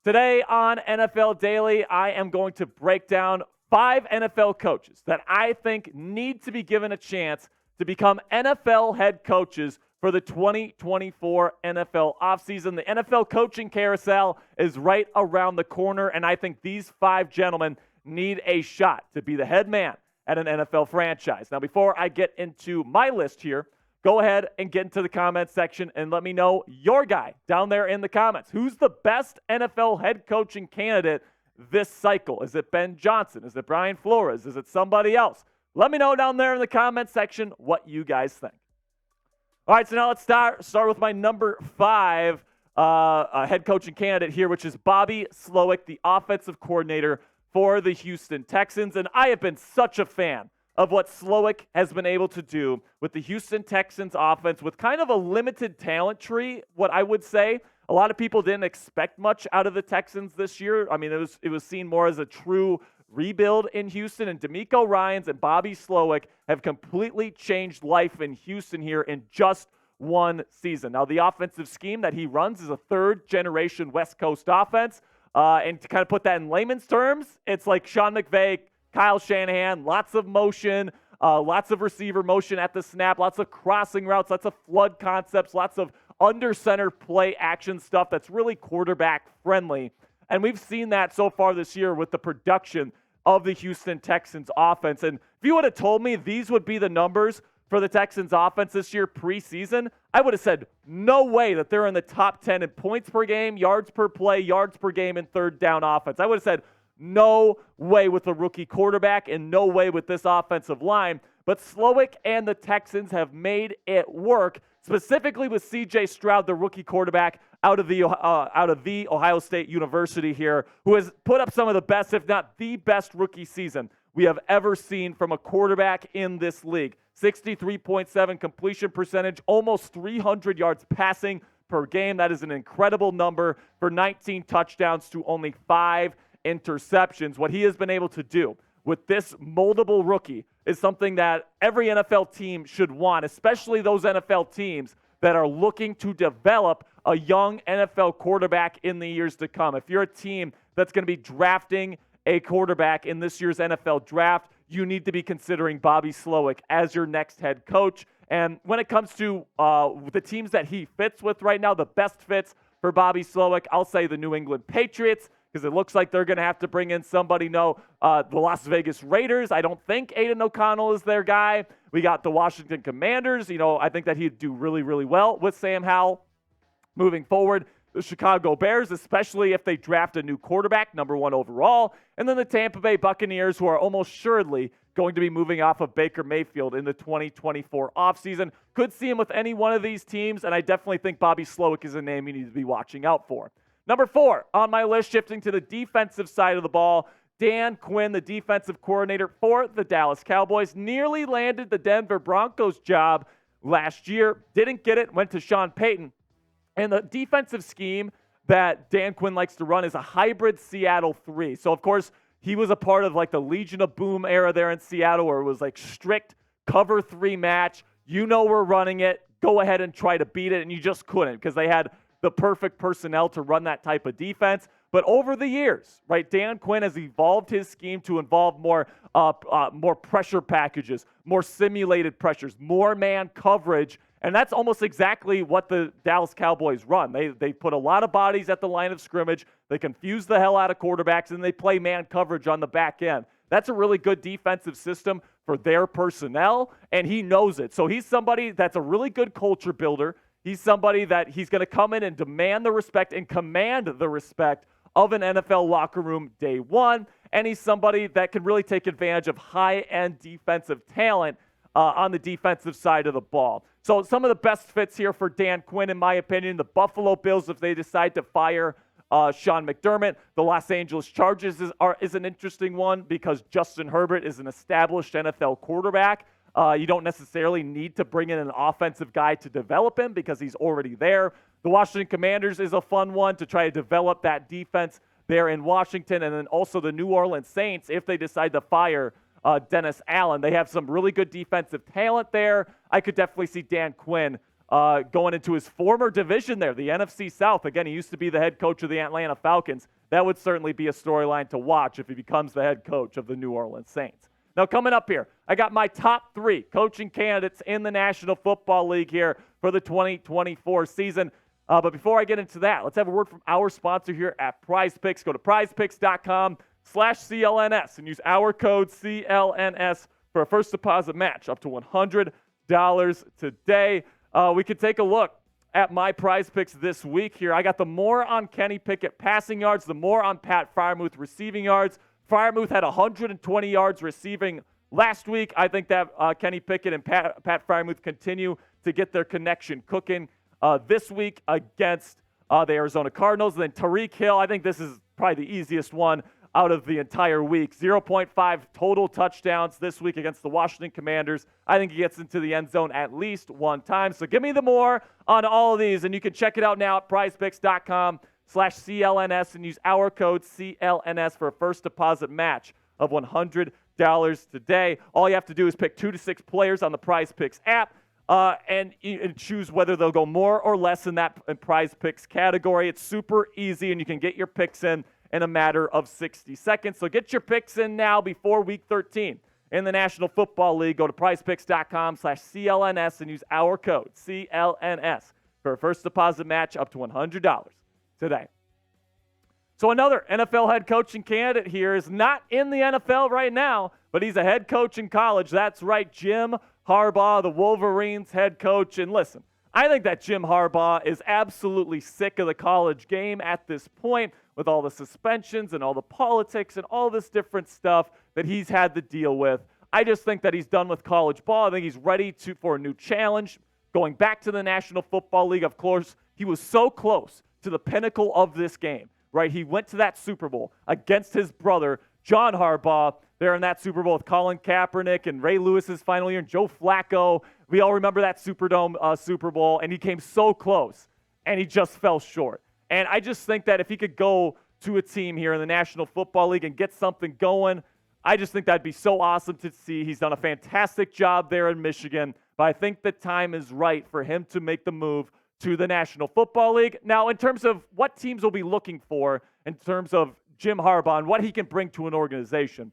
Today on NFL Daily, I am going to break down 5 NFL coaches that I think need to be given a chance to become NFL head coaches for the 2024 NFL offseason. The NFL coaching carousel is right around the corner, and I think these 5 gentlemen need a shot to be the head man at an NFL franchise. Now, before I get into my list here, go ahead and get into the comments section and let me know your guy down there in the comments. Who's the best NFL head coaching candidate this cycle? Is it Ben Johnson? Is it Brian Flores? Is it somebody else? Let me know down there in the comments section what you guys think. All right, so now let's start with my number 5 head coaching candidate here, which is Bobby Slowik, the offensive coordinator for the Houston Texans. And I have been such a fan of what Slowik has been able to do with the Houston Texans offense with kind of a limited talent tree, what I would say. A lot of people didn't expect much out of the Texans this year. I mean, it was seen more as a true rebuild in Houston, and DeMeco Ryans and Bobby Slowik have completely changed life in Houston here in just one season. Now, the offensive scheme that he runs is a third-generation West Coast offense, and to kind of put that in layman's terms, it's like Sean McVay, Kyle Shanahan, lots of motion, lots of receiver motion at the snap, lots of crossing routes, lots of flood concepts, lots of under-center play action stuff that's really quarterback-friendly. And we've seen that so far this year with the production of the Houston Texans offense. And if you would have told me these would be the numbers for the Texans offense this year preseason, I would have said no way that they're in the top 10 in points per game, yards per play, yards per game, and third down offense. I would have said no way with a rookie quarterback and no way with this offensive line. But Slowik and the Texans have made it work, specifically with C.J. Stroud, the rookie quarterback out of the Ohio State University here, who has put up some of the best, if not the best rookie season we have ever seen from a quarterback in this league. 63.7 completion percentage, almost 300 yards passing per game. That is an incredible number for 19 touchdowns to only 5 interceptions. What he has been able to do with this moldable rookie is something that every NFL team should want, especially those NFL teams that are looking to develop a young NFL quarterback in the years to come. If you're a team that's going to be drafting a quarterback in this year's NFL draft, you need to be considering Bobby Slowik as your next head coach. And when it comes to the teams that he fits with right now, the best fits for Bobby Slowik, I'll say the New England Patriots, because it looks like they're going to have to bring in somebody. The Las Vegas Raiders. I don't think Aiden O'Connell is their guy. We got the Washington Commanders. I think that he'd do really, really well with Sam Howell moving forward. The Chicago Bears, especially if they draft a new quarterback, number 1 overall. And then the Tampa Bay Buccaneers, who are almost surely going to be moving off of Baker Mayfield in the 2024 offseason. Could see him with any one of these teams, and I definitely think Bobby Slowik is a name you need to be watching out for. Number 4 on my list, shifting to the defensive side of the ball, Dan Quinn, the defensive coordinator for the Dallas Cowboys, nearly landed the Denver Broncos job last year. Didn't get it, went to Sean Payton. And the defensive scheme that Dan Quinn likes to run is a hybrid Seattle 3. So, of course, he was a part of like the Legion of Boom era there in Seattle, where it was like strict cover 3 match. We're running it. Go ahead and try to beat it. And you just couldn't, because they had the perfect personnel to run that type of defense. But over the years, right, Dan Quinn has evolved his scheme to involve more pressure packages, more simulated pressures, more man coverage. And that's almost exactly what the Dallas Cowboys run. They put a lot of bodies at the line of scrimmage. They confuse the hell out of quarterbacks, and they play man coverage on the back end. That's a really good defensive system for their personnel, and he knows it. So he's somebody that's a really good culture builder. He's somebody that he's going to come in and demand the respect and command the respect of an NFL locker room day one. And he's somebody that can really take advantage of high-end defensive talent on the defensive side of the ball. So some of the best fits here for Dan Quinn, in my opinion, the Buffalo Bills, if they decide to fire Sean McDermott. The Los Angeles Chargers is an interesting one because Justin Herbert is an established NFL quarterback. You don't necessarily need to bring in an offensive guy to develop him because he's already there. The Washington Commanders is a fun one to try to develop that defense there in Washington. And then also the New Orleans Saints, if they decide to fire Dennis Allen. They have some really good defensive talent there. I could definitely see Dan Quinn going into his former division there, the NFC South. Again, he used to be the head coach of the Atlanta Falcons. that would certainly be a storyline to watch if he becomes the head coach of the New Orleans Saints. Now, coming up here, I got my top 3 coaching candidates in the National Football League here for the 2024 season. But before I get into that, let's have a word from our sponsor here at PrizePicks. Go to prizepicks.com/CLNS and use our code CLNS for a first deposit match up to $100 today. We could take a look at my PrizePicks this week here. I got the more on Kenny Pickett passing yards, the more on Pat Freiermuth receiving yards. Freiermuth had 120 yards receiving last week. I think that Kenny Pickett and Pat Freiermuth continue to get their connection cooking this week against the Arizona Cardinals. And then Tyreek Hill, I think this is probably the easiest one out of the entire week. 0.5 total touchdowns this week against the Washington Commanders. I think he gets into the end zone at least one time. So give me the more on all of these, and you can check it out now at prizepicks.com/CLNS and use our code CLNS for a first deposit match of $100 today. All you have to do is pick 2 to 6 players on the PrizePicks app and choose whether they'll go more or less in that PrizePicks category. It's super easy, and you can get your picks in a matter of 60 seconds. So get your picks in now before Week 13 in the National Football League. Go to prizepicks.com/CLNS and use our code CLNS for a first deposit match up to $100 today. So another NFL head coaching candidate here is not in the NFL right now, but he's a head coach in college. That's right, Jim Harbaugh, the Wolverines head coach. And listen, I think that Jim Harbaugh is absolutely sick of the college game at this point with all the suspensions and all the politics and all this different stuff that he's had to deal with. I just think that he's done with college ball. I think he's ready for a new challenge. Going back to the National Football League, of course, he was so close to the pinnacle of this game, right? He went to that Super Bowl against his brother, John Harbaugh, there in that Super Bowl with Colin Kaepernick and Ray Lewis's final year and Joe Flacco. We all remember that Superdome Super Bowl, and he came so close, and he just fell short. And I just think that if he could go to a team here in the National Football League and get something going, I just think that'd be so awesome to see. He's done a fantastic job there in Michigan, but I think the time is right for him to make the move to the National Football League. Now, in terms of what teams will be looking for in terms of Jim Harbaugh and what he can bring to an organization,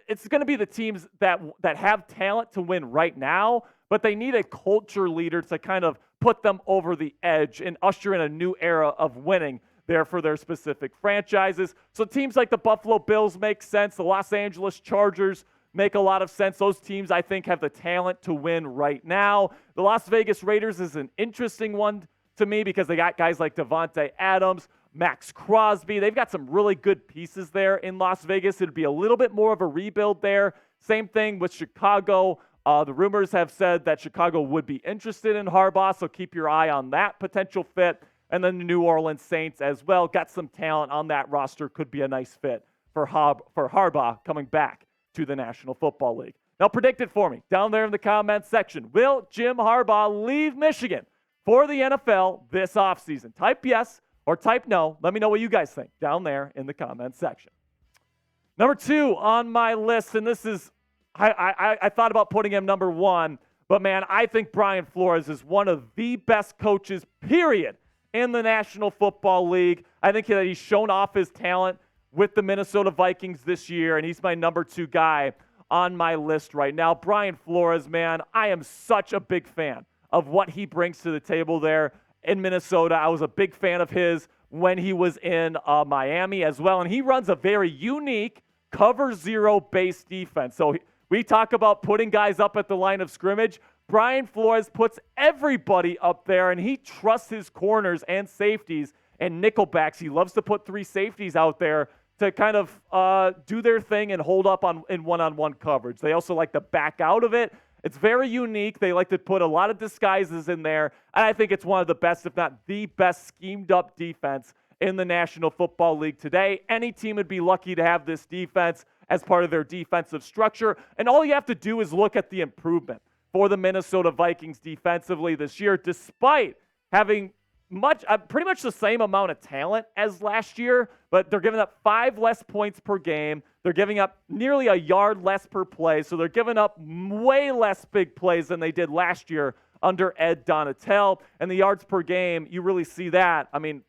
it's going to be the teams that have talent to win right now, but they need a culture leader to kind of put them over the edge and usher in a new era of winning there for their specific franchises. So teams like the Buffalo Bills make sense. The Los Angeles Chargers make a lot of sense. Those teams, I think, have the talent to win right now. The Las Vegas Raiders is an interesting one to me because they got guys like Devontae Adams, Max Crosby. They've got some really good pieces there in Las Vegas. It'd be a little bit more of a rebuild there. Same thing with Chicago. The rumors have said that Chicago would be interested in Harbaugh, so keep your eye on that potential fit. And then the New Orleans Saints as well. Got some talent on that roster. Could be a nice fit for Harbaugh coming back to the National Football League. Now predict it for me down there in the comments section. Will Jim Harbaugh leave Michigan for the NFL this offseason? Type yes or type no. Let me know what you guys think down there in the comments section. Number 2 on my list, and this is, I thought about putting him number 1, but man, I think Brian Flores is one of the best coaches, period, in the National Football League. I think that he's shown off his talent with the Minnesota Vikings this year, and he's my number 2 guy on my list right now. Brian Flores, man, I am such a big fan of what he brings to the table there in Minnesota. I was a big fan of his when he was in Miami as well, and he runs a very unique cover zero based defense. So we talk about putting guys up at the line of scrimmage. Brian Flores puts everybody up there, and he trusts his corners and safeties and nickelbacks. He loves to put 3 safeties out there to kind of do their thing and hold up in one-on-one coverage. They also like to back out of it. It's very unique. They like to put a lot of disguises in there, and I think it's one of the best, if not the best, schemed-up defense in the National Football League today. Any team would be lucky to have this defense as part of their defensive structure, and all you have to do is look at the improvement for the Minnesota Vikings defensively this year, despite having pretty much the same amount of talent as last year, but they're giving up 5 less points per game. They're giving up nearly a yard less per play, so they're giving up way less big plays than they did last year under Ed Donatel. And the yards per game, you really see that. I mean,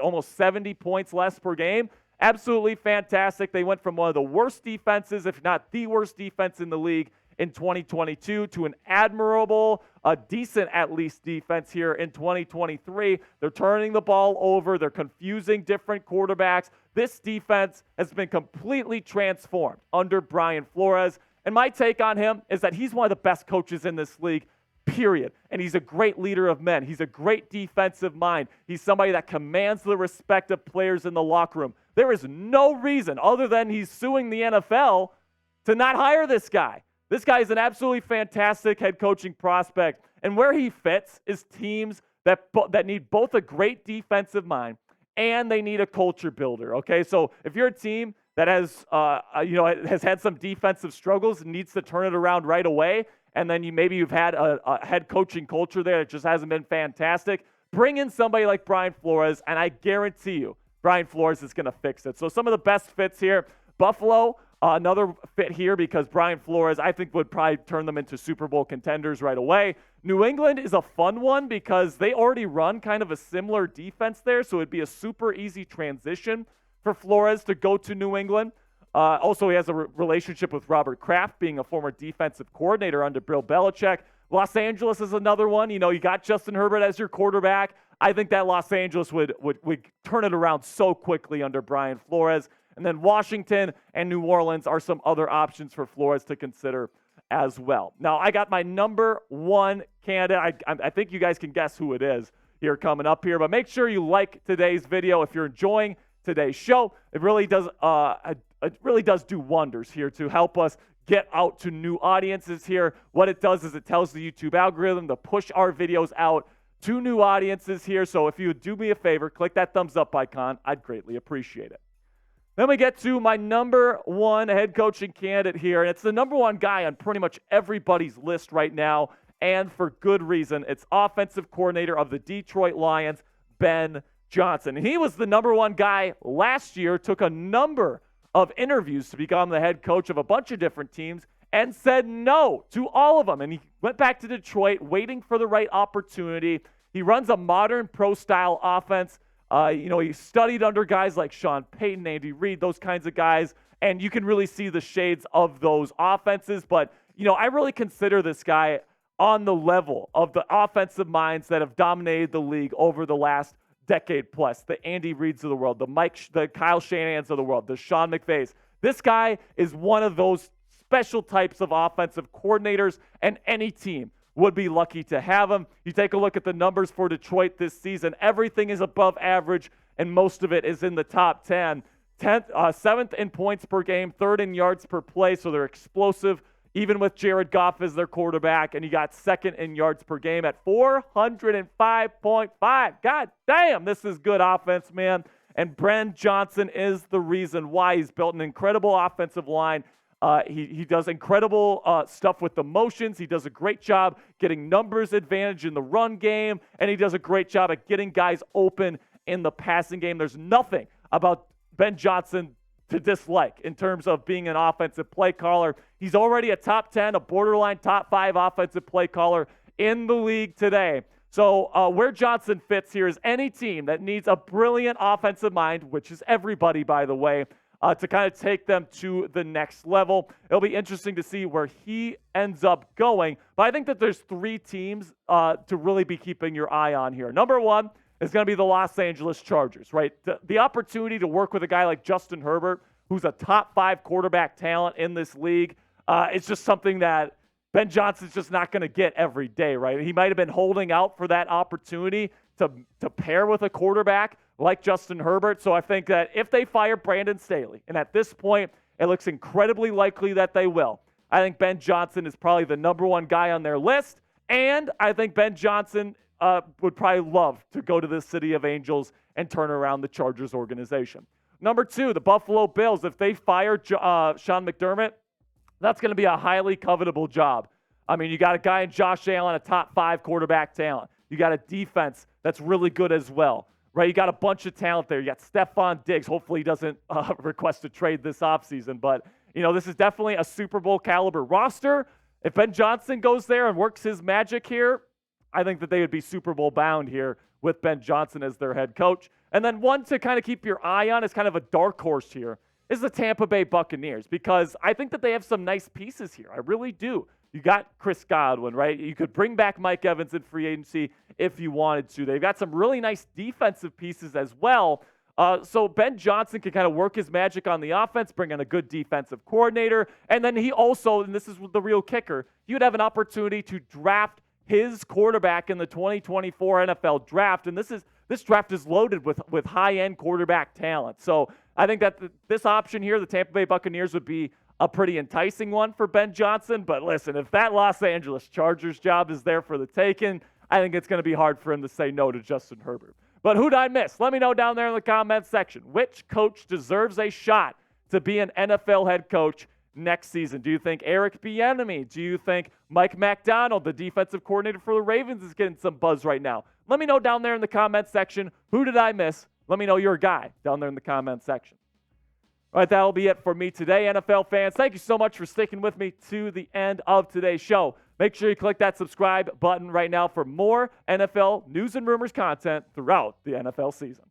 almost 70 points less per game. Absolutely fantastic. They went from one of the worst defenses, if not the worst defense in the league in 2022 to an admirable, decent at least defense here in 2023. They're turning the ball over. They're confusing different quarterbacks. This defense has been completely transformed under Brian Flores. And my take on him is that he's one of the best coaches in this league, period. And he's a great leader of men. He's a great defensive mind. He's somebody that commands the respect of players in the locker room. There is no reason other than he's suing the NFL to not hire this guy. This guy is an absolutely fantastic head coaching prospect. And where he fits is teams that need both a great defensive mind and they need a culture builder. Okay, so if you're a team that has had some defensive struggles and needs to turn it around right away, and then you've had a head coaching culture there that just hasn't been fantastic, bring in somebody like Brian Flores, and I guarantee you, Brian Flores is going to fix it. So some of the best fits here, Buffalo, another fit here because Brian Flores, I think, would probably turn them into Super Bowl contenders right away. New England is a fun one because they already run kind of a similar defense there, so it'd be a super easy transition for Flores to go to New England. Also, he has a relationship with Robert Kraft, being a former defensive coordinator under Bill Belichick. Los Angeles is another one. You got Justin Herbert as your quarterback. I think that Los Angeles would turn it around so quickly under Brian Flores. And then Washington and New Orleans are some other options for Flores to consider as well. Now, I got my number one candidate. I think you guys can guess who it is here coming up here. But make sure you like today's video if you're enjoying today's show. It really does do wonders here to help us get out to new audiences here. What it does is it tells the YouTube algorithm to push our videos out to new audiences here. So if you would do me a favor, click that thumbs up icon. I'd greatly appreciate it. Then we get to my number one head coaching candidate here, and it's the number one guy on pretty much everybody's list right now, and for good reason. It's offensive coordinator of the Detroit Lions, Ben Johnson. And he was the number one guy last year, took a number of interviews to become the head coach of a bunch of different teams, and said no to all of them. And he went back to Detroit, waiting for the right opportunity. He runs a modern pro-style offense. He studied under guys like Sean Payton, Andy Reid, those kinds of guys, and you can really see the shades of those offenses. But, I really consider this guy on the level of the offensive minds that have dominated the league over the last decade plus. The Andy Reids of the world, the Kyle Shanahans of the world, the Sean McVays. This guy is one of those special types of offensive coordinators, and any team would be lucky to have him. You take a look at the numbers for Detroit this season. Everything is above average, and most of it is in the top 10. 7th in points per game, 3rd in yards per play, so they're explosive, even with Jared Goff as their quarterback, and you got 2nd in yards per game at 405.5. God damn, this is good offense, man. And Ben Johnson is the reason why. He's built an incredible offensive line. He does incredible stuff with the motions. He does a great job getting numbers advantage in the run game, and he does a great job at getting guys open in the passing game. There's nothing about Ben Johnson to dislike in terms of being an offensive play caller. He's already a top 10, a borderline top 5 offensive play caller in the league today. So where Johnson fits here is any team that needs a brilliant offensive mind, which is everybody, by the way, to kind of take them to the next level. It'll be interesting to see where he ends up going. But I think that there's 3 teams to really be keeping your eye on here. Number one is going to be the Los Angeles Chargers, right? The opportunity to work with a guy like Justin Herbert, who's a top 5 quarterback talent in this league, it's just something that Ben Johnson's just not going to get every day, right? He might have been holding out for that opportunity to pair with a quarterback like Justin Herbert. So I think that if they fire Brandon Staley, and at this point, it looks incredibly likely that they will, I think Ben Johnson is probably the number one guy on their list. And I think Ben Johnson would probably love to go to the City of Angels and turn around the Chargers organization. Number 2, the Buffalo Bills. If they fire Sean McDermott, that's going to be a highly covetable job. I mean, you got a guy in Josh Allen, a top 5 quarterback talent. You got a defense that's really good as well, right? You got a bunch of talent there. You got Stephon Diggs. Hopefully he doesn't request a trade this offseason. But, this is definitely a Super Bowl caliber roster. If Ben Johnson goes there and works his magic here, I think that they would be Super Bowl bound here with Ben Johnson as their head coach. And then one to kind of keep your eye on is kind of a dark horse here is the Tampa Bay Buccaneers, because I think that they have some nice pieces here. I really do. You got Chris Godwin, right? You could bring back Mike Evans in free agency if you wanted to. They've got some really nice defensive pieces as well. So Ben Johnson can kind of work his magic on the offense, bring in a good defensive coordinator, and then he also, and this is the real kicker, you'd have an opportunity to draft his quarterback in the 2024 NFL draft, and this draft is loaded with high-end quarterback talent. So I think that this option here, the Tampa Bay Buccaneers, would be a pretty enticing one for Ben Johnson. But listen, if that Los Angeles Chargers job is there for the taking, I think it's going to be hard for him to say no to Justin Herbert. But who'd I miss? Let me know down there in the comments section. Which coach deserves a shot to be an NFL head coach next season? Do you think Eric Bieniemy? Do you think Mike Macdonald, the defensive coordinator for the Ravens, is getting some buzz right now? Let me know down there in the comments section. Who did I miss? Let me know your guy down there in the comments section. All right, that'll be it for me today, NFL fans. Thank you so much for sticking with me to the end of today's show. Make sure you click that subscribe button right now for more NFL news and rumors content throughout the NFL season.